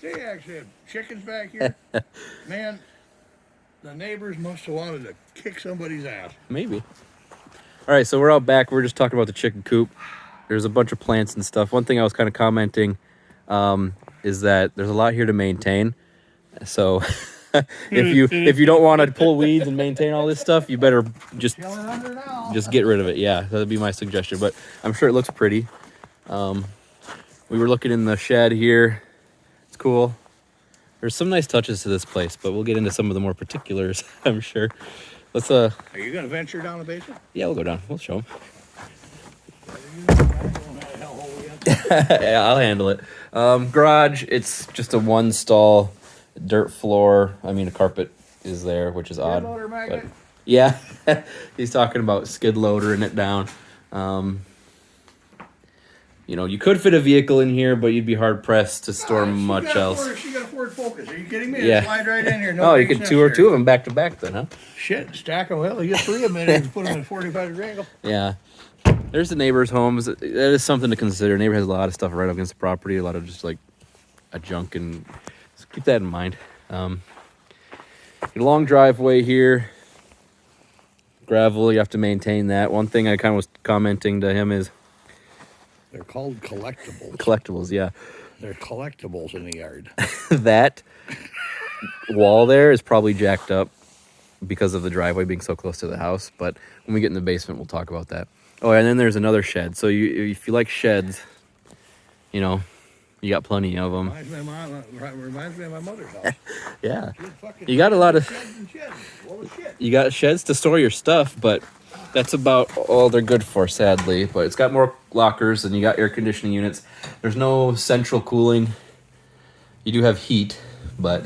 They actually have chickens back here. Man, the neighbors must have wanted to kick somebody's ass. Maybe. All right, so we're out back. We're just talking about the chicken coop. There's a bunch of plants and stuff. One thing I was kind of commenting is that there's a lot here to maintain. So if you don't want to pull weeds and maintain all this stuff, you better just get rid of it. Yeah, that'd be my suggestion. But I'm sure it looks pretty. We were looking in the shed here. It's cool. There's some nice touches to this place, but we'll get into some of the more particulars, I'm sure. Let's Are you gonna venture down the basement? Yeah, we'll go down. We'll show them. Yeah, I'll handle it. Garage, it's just a one stall dirt floor. I mean, a carpet is there, which is odd. But yeah, he's talking about skid loadering it down. You know, you could fit a vehicle in here, but you'd be hard pressed to store much else. She got a Ford Focus. Are you kidding me? Yeah. Slide right in here. No, you could two of them back to back then, huh? Shit, stack them. Well, you get 3 of them in and put them in 45-degree angle. Yeah. There's the neighbor's homes. That is something to consider. Neighbor has a lot of stuff right up against the property. A lot of just like a junk, and just keep that in mind. Long driveway here. Gravel, you have to maintain that. One thing I kind of was commenting to him is they're called collectibles. Collectibles, yeah. They're collectibles in the yard. That wall there is probably jacked up because of the driveway being so close to the house. But when we get in the basement, we'll talk about that. Oh, and then there's another shed. So if you like sheds, you know, you got plenty of them. Reminds me of my mother's house. Yeah. You got a lot of sheds and sheds. Well, shit. You got sheds to store your stuff, but that's about all they're good for, sadly. But it's got more lockers and you got air conditioning units. There's no central cooling. You do have heat, but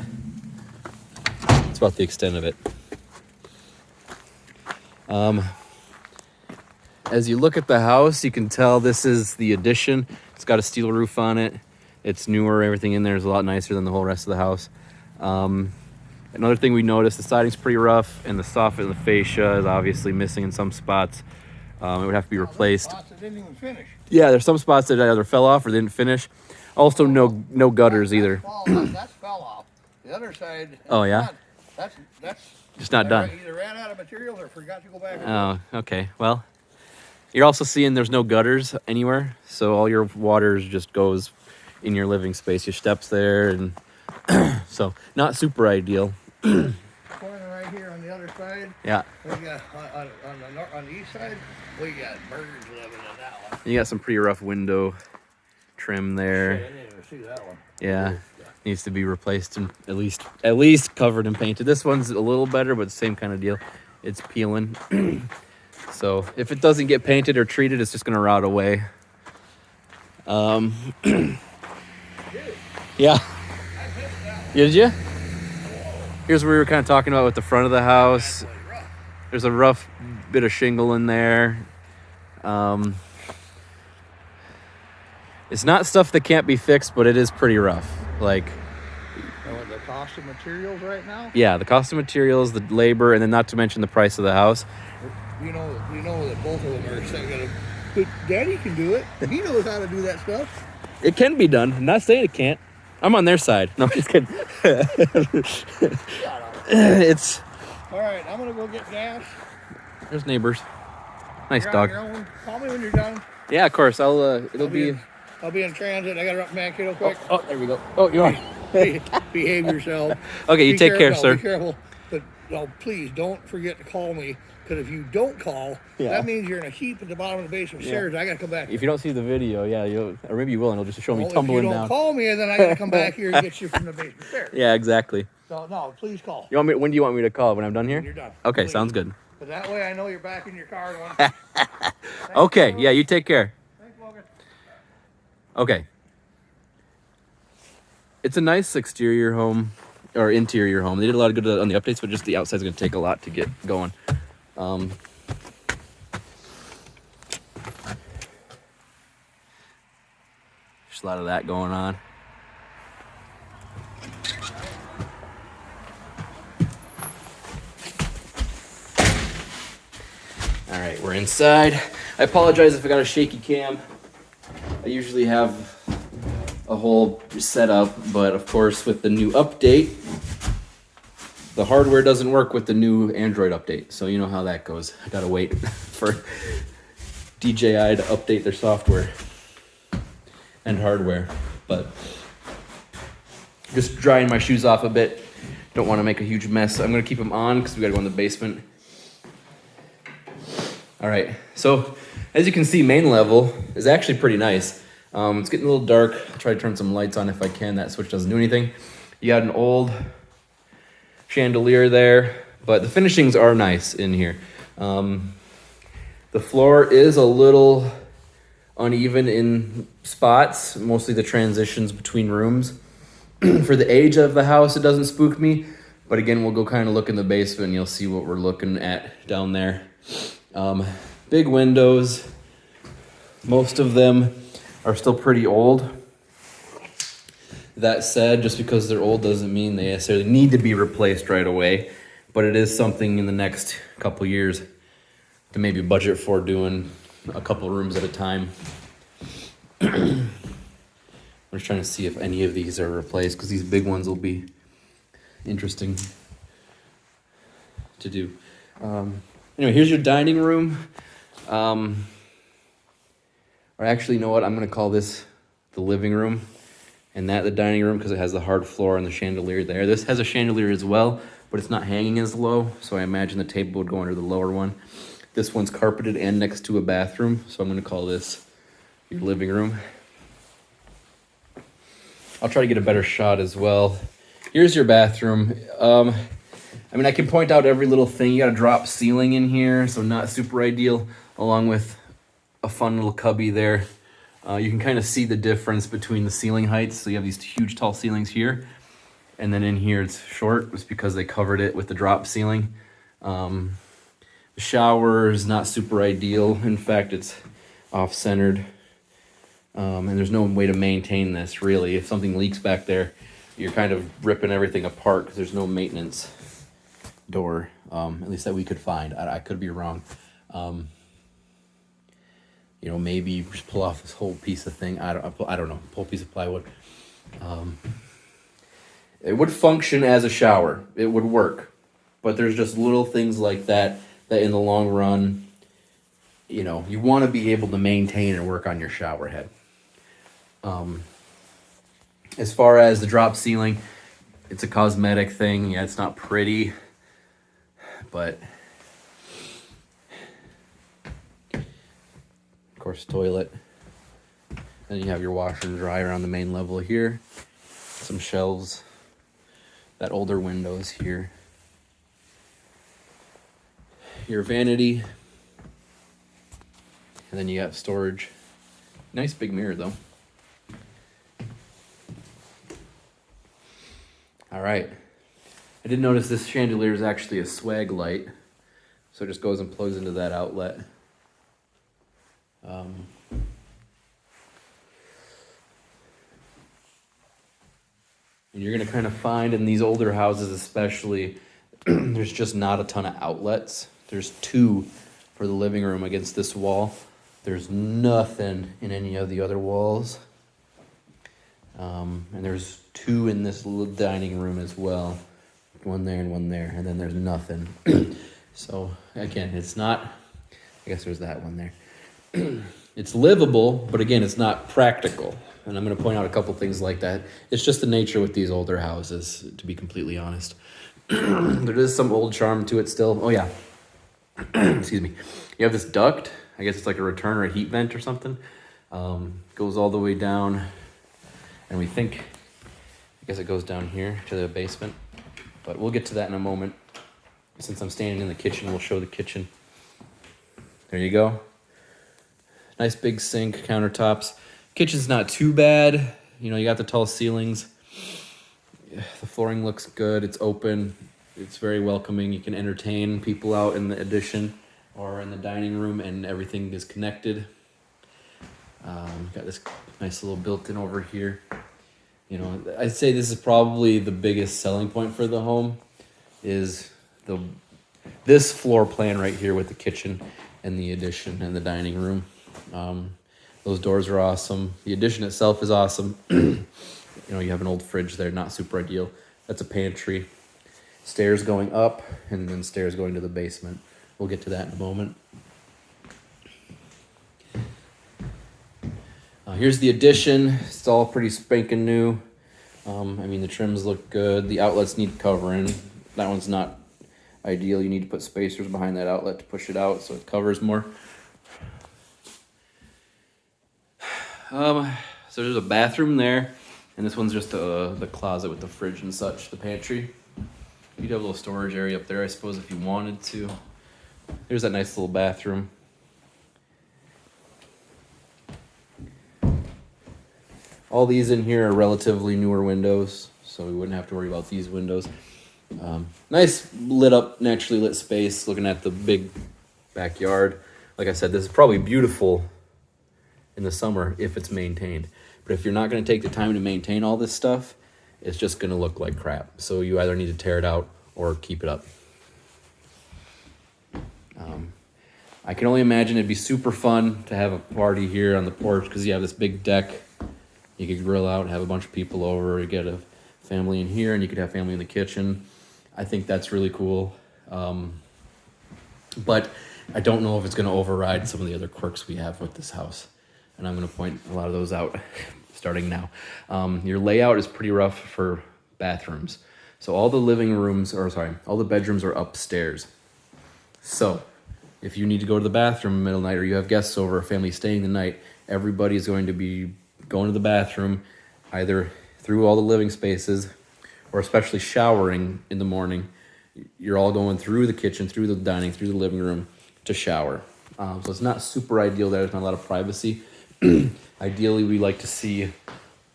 that's about the extent of it. As you look at the house, you can tell this is the addition. It's got a steel roof on it. It's newer. Everything in there is a lot nicer than the whole rest of the house. Another thing we noticed, the siding's pretty rough, and the soffit and the fascia is obviously missing in some spots. It would have to be replaced. Spots that didn't even finish. Yeah, there's some spots that either fell off or didn't finish. Also, no gutters either. That's fell off. The other side. Oh yeah. That's just not done. Either ran out of materials or forgot to go back. Oh, okay. Well, you're also seeing there's no gutters anywhere, so all your water just goes in your living space. Your steps there, and so not super ideal. Corner right here on the other side. Yeah. We got on the east side. We got birds living in that one. You got some pretty rough window trim there. I didn't even see that one. Yeah. Needs to be replaced and at least covered and painted. This one's a little better, but same kind of deal. It's peeling. So if it doesn't get painted or treated, it's just gonna rot away. Yeah. Did you? Here's what we were kind of talking about with the front of the house. There's a rough bit of shingle in there. It's not stuff that can't be fixed, but it is pretty rough. Like, the cost of materials right now? Yeah, the cost of materials, the labor, and then not to mention the price of the house. You know that both of them are saying, but Daddy can do it. He knows how to do that stuff. It can be done. I'm not saying it can't. I'm on their side. No, I'm just kidding. It's... All right, I'm going to go get gas. There's neighbors. Nice You're dog. on your own. Call me when you're done. Yeah, of course. I'll be in transit. I got to run back here real quick. Oh, there we go. Oh, you are. Behave yourself. Okay, you take care, sir. Be careful. But no, please don't forget to call me. Because if you don't call, that means you're in a heap at the bottom of the basement stairs. I got to come back. If you don't see the video, or maybe you will, and it'll just show me tumbling down. If you don't call me, then I got to come back here and get you from the basement stairs. Yeah, exactly. So, no, please call. When do you want me to call? When I'm done here? When you're done. Okay, please. Sounds good. But that way I know you're back in your car. Okay, yeah, you take care. Thanks, Logan. Okay. It's a nice exterior home, or interior home. They did a lot of good on the updates, but just the outside's going to take a lot to get going. There's a lot of that going on. All right, we're inside. I apologize if I got a shaky cam. I usually have a whole setup, but of course with the new update, the hardware doesn't work with the new Android update. So you know how that goes. I gotta wait for DJI to update their software and hardware. But just drying my shoes off a bit. Don't want to make a huge mess. I'm gonna keep them on because we gotta go in the basement. All right, so as you can see, main level is actually pretty nice. It's getting a little dark. I'll try to turn some lights on if I can. That switch doesn't do anything. You got an old chandelier there, but the finishings are nice in here. The floor is a little uneven in spots, mostly the transitions between rooms. For the age of the house, it doesn't spook me, but again, we'll go kind of look in the basement and you'll see what we're looking at down there. Big windows. Most of them are still pretty old. That said, just because they're old doesn't mean they necessarily need to be replaced right away, but it is something in the next couple years to maybe budget for doing a couple rooms at a time. I'm just trying to see if any of these are replaced because these big ones will be interesting to do. Anyway, here's your dining room. Or actually, you know what? I'm going to call this the living room and that the dining room because it has the hard floor and the chandelier there. This has a chandelier as well, but it's not hanging as low, so I imagine the table would go under the lower one. This one's carpeted and next to a bathroom, so I'm going to call this your living room. I'll try to get a better shot as well. Here's your bathroom. I mean, I can point out every little thing. You got a drop ceiling in here, so not super ideal, along with a fun little cubby there. You can kind of see the difference between the ceiling heights. So you have these huge tall ceilings here, and then in here it's short. It's because they covered it with the drop ceiling. The shower is not super ideal. In fact, it's off-centered, and there's no way to maintain this really. If something leaks back there, you're kind of ripping everything apart because there's no maintenance door, at least that we could find. I could be wrong. You know, maybe just pull off this whole piece of thing. I don't know. Whole piece of plywood. It would function as a shower. It would work, but there's just little things like that in the long run, you know, you want to be able to maintain and work on your shower head. As far as the drop ceiling, it's a cosmetic thing. Yeah, it's not pretty, but of course, toilet. Then you have your washer and dryer on the main level here. Some shelves. That older windows here. Your vanity. And then you got storage. Nice big mirror though. All right. I did notice this chandelier is actually a swag light. So it just goes and plugs into that outlet. And you're going to kind of find in these older houses especially, there's just not a ton of outlets. There's 2 for the living room against this wall. There's nothing in any of the other walls. And there's 2 in this little dining room as well. One there and one there, and then there's nothing. So again, it's not, I guess there's that one there. It's livable, but again, it's not practical. And I'm going to point out a couple things like that. It's just the nature with these older houses, to be completely honest. There is some old charm to it still. Oh yeah. Excuse me. You have this duct. I guess it's like a return or a heat vent or something. Goes all the way down. And we think, I guess it goes down here to the basement. But we'll get to that in a moment. Since I'm standing in the kitchen, we'll show the kitchen. There you go. Nice big sink, countertops. Kitchen's not too bad. You know, you got the tall ceilings. The flooring looks good. It's open. It's very welcoming. You can entertain people out in the addition or in the dining room, and everything is connected. Got this nice little built-in over here. You know, I'd say this is probably the biggest selling point for the home is this floor plan right here with the kitchen and the addition and the dining room. Those doors are awesome. The addition itself is awesome. You know, you have an old fridge there, not super ideal. That's a pantry. Stairs going up, and then stairs going to the basement. We'll get to that in a moment. Here's the addition. It's all pretty spanking new. I mean, the trims look good. The outlets need covering. That one's not ideal. You need to put spacers behind that outlet to push it out so it covers more. So there's a bathroom there, and this one's just the closet with the fridge and such, the pantry. You'd have a little storage area up there, I suppose, if you wanted to. There's that nice little bathroom. All these in here are relatively newer windows, so we wouldn't have to worry about these windows. Nice lit up, naturally lit space, looking at the big backyard. Like I said, this is probably beautiful in the summer if it's maintained. But if you're not going to take the time to maintain all this stuff, it's just going to look like crap. So you either need to tear it out or keep it up. I can only imagine it'd be super fun to have a party here on the porch because you have this big deck. You could grill out, have a bunch of people over, you get a family in here, and you could have family in the kitchen. I think that's really cool. But I don't know if it's going to override some of the other quirks we have with this house. And I'm going to point a lot of those out starting now. Your layout is pretty rough for bathrooms. So all the all the bedrooms are upstairs. So if you need to go to the bathroom in the middle of the night, or you have guests over, a family staying the night, everybody is going to be going to the bathroom either through all the living spaces or especially showering in the morning. You're all going through the kitchen, through the dining, through the living room to shower. So it's not super ideal. There's not a lot of privacy. Ideally, we like to see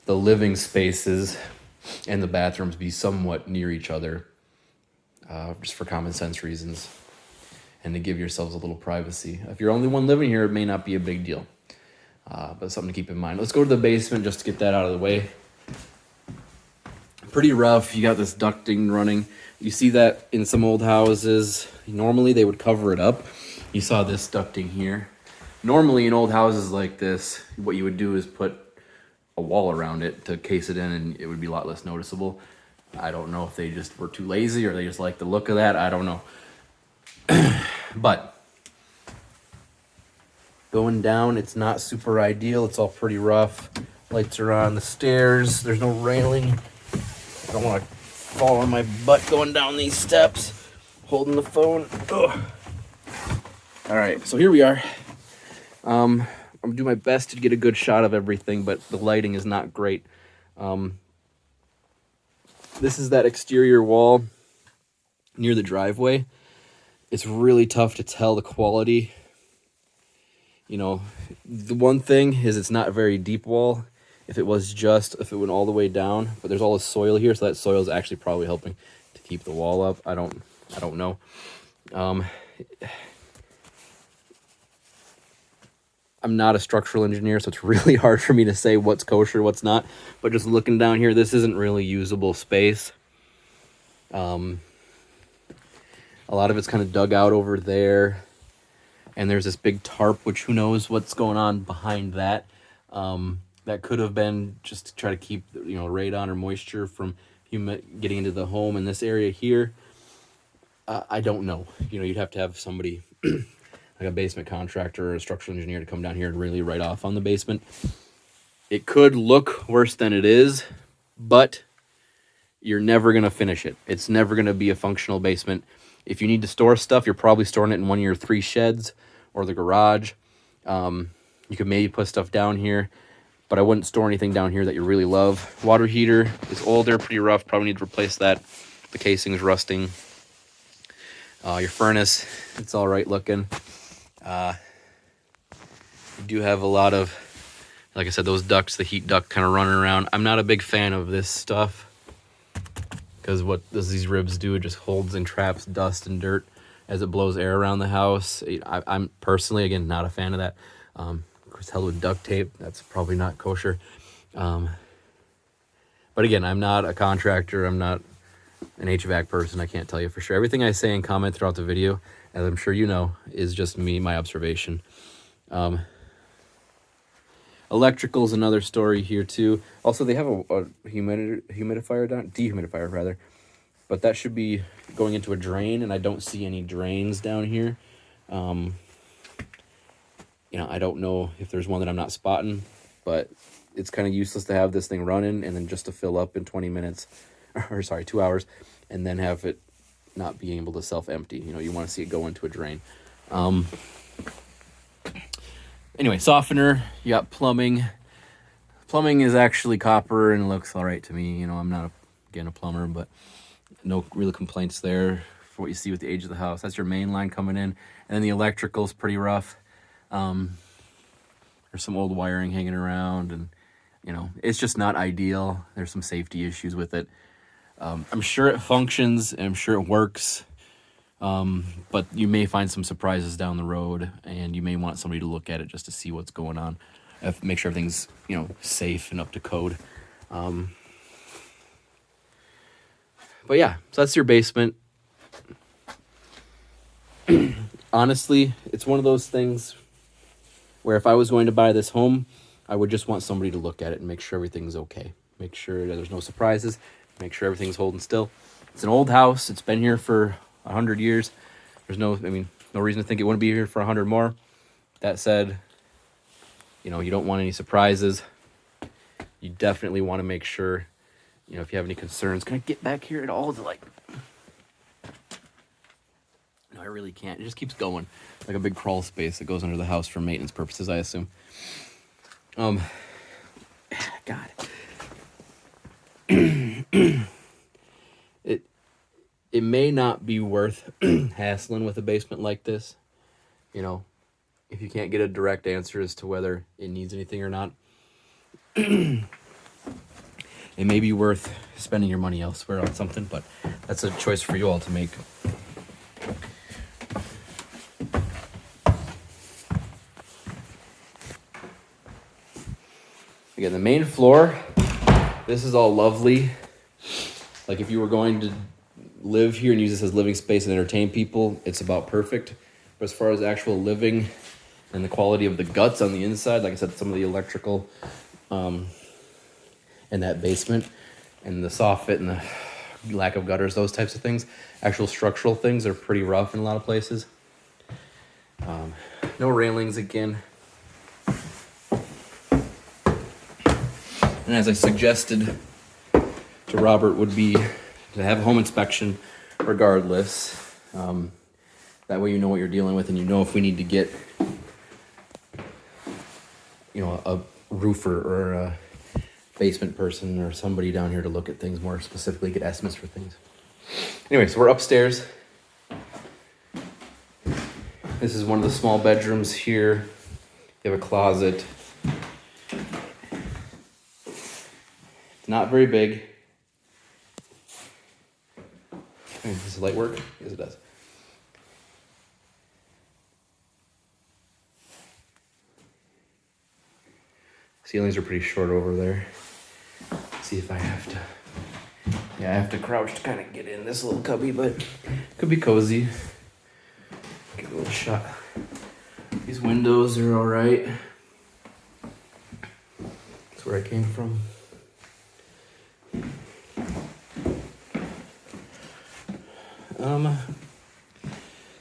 the living spaces and the bathrooms be somewhat near each other, just for common sense reasons, and to give yourselves a little privacy. If you're only one living here, it may not be a big deal, but something to keep in mind. Let's go to the basement just to get that out of the way. Pretty rough. You got this ducting running. You see that in some old houses. Normally, they would cover it up. You saw this ducting here. Normally, in old houses like this, what you would do is put a wall around it to case it in, and it would be a lot less noticeable. I don't know if they just were too lazy or they just like the look of that. I don't know. But going down, it's not super ideal. It's all pretty rough. Lights are on the stairs. There's no railing. I don't want to fall on my butt going down these steps, holding the phone. Ugh. All right, so here we are. I'm gonna do my best to get a good shot of everything, but the lighting is not great. This is that exterior wall near the driveway. It's really tough to tell the quality. You know, the one thing is it's not a very deep wall. If it went all the way down, but there's all this soil here, so that soil is actually probably helping to keep the wall up. I don't know. I'm not a structural engineer, so it's really hard for me to say what's kosher, what's not. But just looking down here, this isn't really usable space. A lot of it's kind of dug out over there. And there's this big tarp, which who knows what's going on behind that. That could have been just to try to keep, radon or moisture from getting into the home in this area here. I don't know. You'd have to have somebody... like a basement contractor or a structural engineer to come down here and really write off on the basement. It could look worse than it is, but you're never going to finish it. It's never going to be a functional basement. If you need to store stuff, you're probably storing it in one of your 3 sheds or the garage. You could maybe put stuff down here, but I wouldn't store anything down here that you really love. Water heater is older, pretty rough. Probably need to replace that. The casing's rusting. Your furnace, it's all right looking. You do have a lot of, like I said, those ducts, the heat duct kind of running around. I'm not a big fan of this stuff because what does these ribs do? It just holds and traps dust and dirt as it blows air around the house. I'm personally, again, not a fan of that. Of course, held with duct tape. That's probably not kosher. But again, I'm not a contractor. I'm not an HVAC person. I can't tell you for sure. Everything I say and comment throughout the video, as I'm sure you know, is just me, my observation. Electrical's another story here too. Also, they have a humidifier down, dehumidifier rather, but that should be going into a drain, and I don't see any drains down here. I don't know if there's one that I'm not spotting, but it's kind of useless to have this thing running and then just to fill up in 20 minutes, or sorry, 2 hours, and then have it not being able to self-empty. You want to see it go into a drain. Anyway, softener, you got plumbing. Plumbing is actually copper and looks all right to me. I'm not, a plumber, but no real complaints there for what you see with the age of the house. That's your main line coming in. And then the electrical's pretty rough. There's some old wiring hanging around, and, it's just not ideal. There's some safety issues with it. I'm sure it functions, and I'm sure it works. But you may find some surprises down the road, and you may want somebody to look at it just to see what's going on. Make sure everything's, safe and up to code. But yeah, so that's your basement. Honestly, it's one of those things where if I was going to buy this home, I would just want somebody to look at it and make sure everything's okay. Make sure that there's no surprises. Make sure everything's holding still. It's an old house. It's been here for 100 years. There's no reason to think it wouldn't be here for 100 more. That said, you don't want any surprises. You definitely want to make sure, if you have any concerns. Can I get back here at all to No, I really can't. It just keeps going. Like a big crawl space that goes under the house for maintenance purposes, I assume. God. It may not be worth hassling with a basement like this. If you can't get a direct answer as to whether it needs anything or not. It may be worth spending your money elsewhere on something, but that's a choice for you all to make. Again, the main floor, this is all lovely. Like if you were going to live here and use this as living space and entertain people, it's about perfect. But as far as actual living and the quality of the guts on the inside, like I said, some of the electrical and that basement and the soffit and the lack of gutters, those types of things, actual structural things are pretty rough in a lot of places. No railings again. And as I suggested to Robert, would be to have a home inspection regardless. That way you know what you're dealing with, and you know if we need to get a roofer or a basement person or somebody down here to look at things more specifically, get estimates for things. Anyway, so we're upstairs. This is one of the small bedrooms here. You have a closet. It's not very big. Does the light work? Yes, it does. Ceilings are pretty short over there. Let's see if I have to. Yeah, I have to crouch to kind of get in this little cubby, but it could be cozy. Get a little shot. These windows are all right. That's where I came from.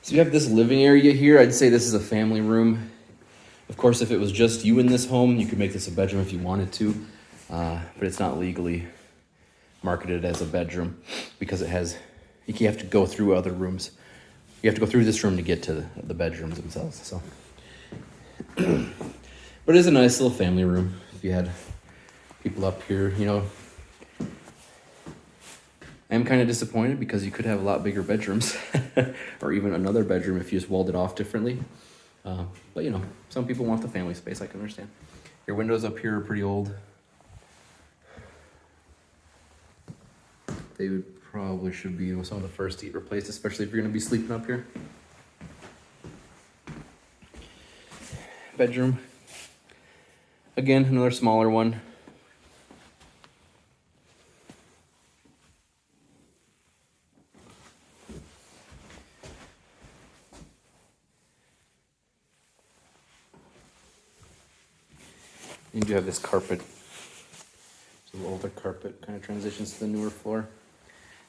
So you have this living area here. I'd say this is a family room. Of course, if it was just you in this home, you could make this a bedroom if you wanted to, but it's not legally marketed as a bedroom because you have to go through other rooms. You have to go through this room to get to the bedrooms themselves. So, but it is a nice little family room. If you had people up here, I am kind of disappointed because you could have a lot bigger bedrooms or even another bedroom if you just walled it off differently. But some people want the family space. I can understand. Your windows up here are pretty old. They should be some of the first to get replaced, especially if you're going to be sleeping up here. Bedroom. Again, another smaller one. You do have this carpet. So the older carpet kind of transitions to the newer floor.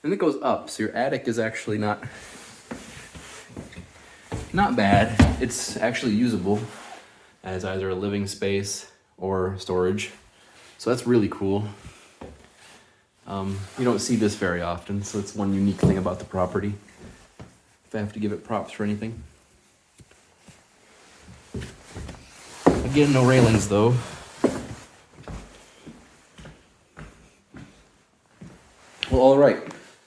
And it goes up, so your attic is actually not bad. It's actually usable as either a living space or storage. So that's really cool. You don't see this very often, so it's one unique thing about the property. If I have to give it props for anything. Again, no railings though. Well, all right.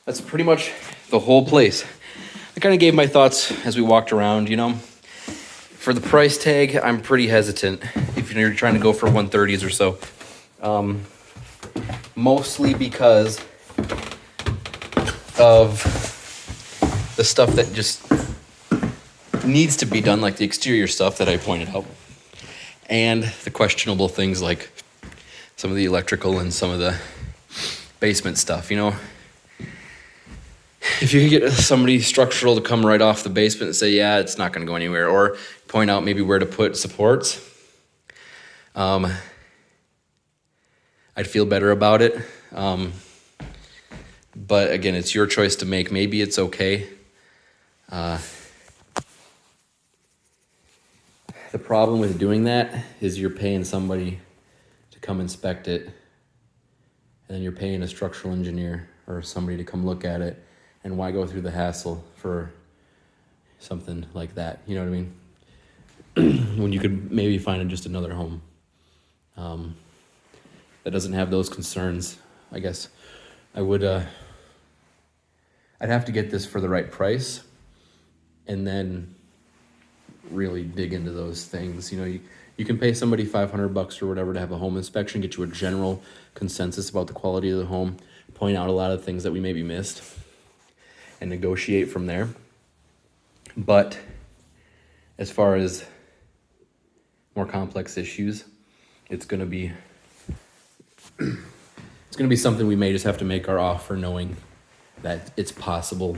That's pretty much the whole place. I kind of gave my thoughts as we walked around, you know. For the price tag, I'm pretty hesitant if you're trying to go for 130s or so. Mostly because of the stuff that just needs to be done, like the exterior stuff that I pointed out. And the questionable things like some of the electrical and some of the basement stuff, you know. If you could get somebody structural to come right off the basement and say, yeah, it's not going to go anywhere, or point out maybe where to put supports, I'd feel better about it. But again, it's your choice to make. Maybe it's okay. The problem with doing that is you're paying somebody to come inspect it, and then you're paying a structural engineer or somebody to come look at it. And why go through the hassle for something like that? You know what I mean? When you could maybe find just another home that doesn't have those concerns. I guess I would, I'd have to get this for the right price and then really dig into those things. You know, you can pay somebody $500 or whatever to have a home inspection, get you a general consensus about the quality of the home, point out a lot of things that we maybe missed, and negotiate from there. But as far as more complex issues, it's going to be something we may just have to make our offer, knowing that it's possible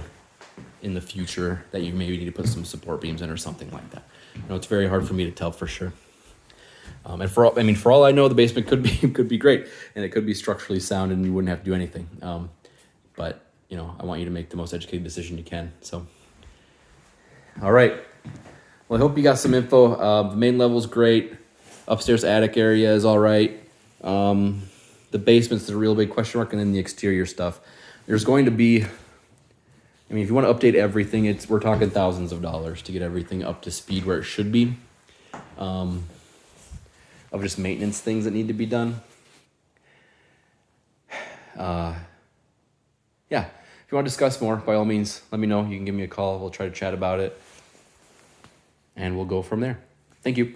in the future that you maybe need to put some support beams in or something like that. You know, it's very hard for me to tell for sure. And for all I know, the basement could be great, and it could be structurally sound, and you wouldn't have to do anything. But you know, I want you to make the most educated decision you can. So, all right. Well, I hope you got some info. The main level's great. Upstairs attic area is all right. The basement's the real big question mark, and then the exterior stuff. There's going to be, if you want to update everything, we're talking thousands of dollars to get everything up to speed where it should be. Of just maintenance things that need to be done. Yeah, if you want to discuss more, by all means, let me know. You can give me a call. We'll try to chat about it, and we'll go from there. Thank you.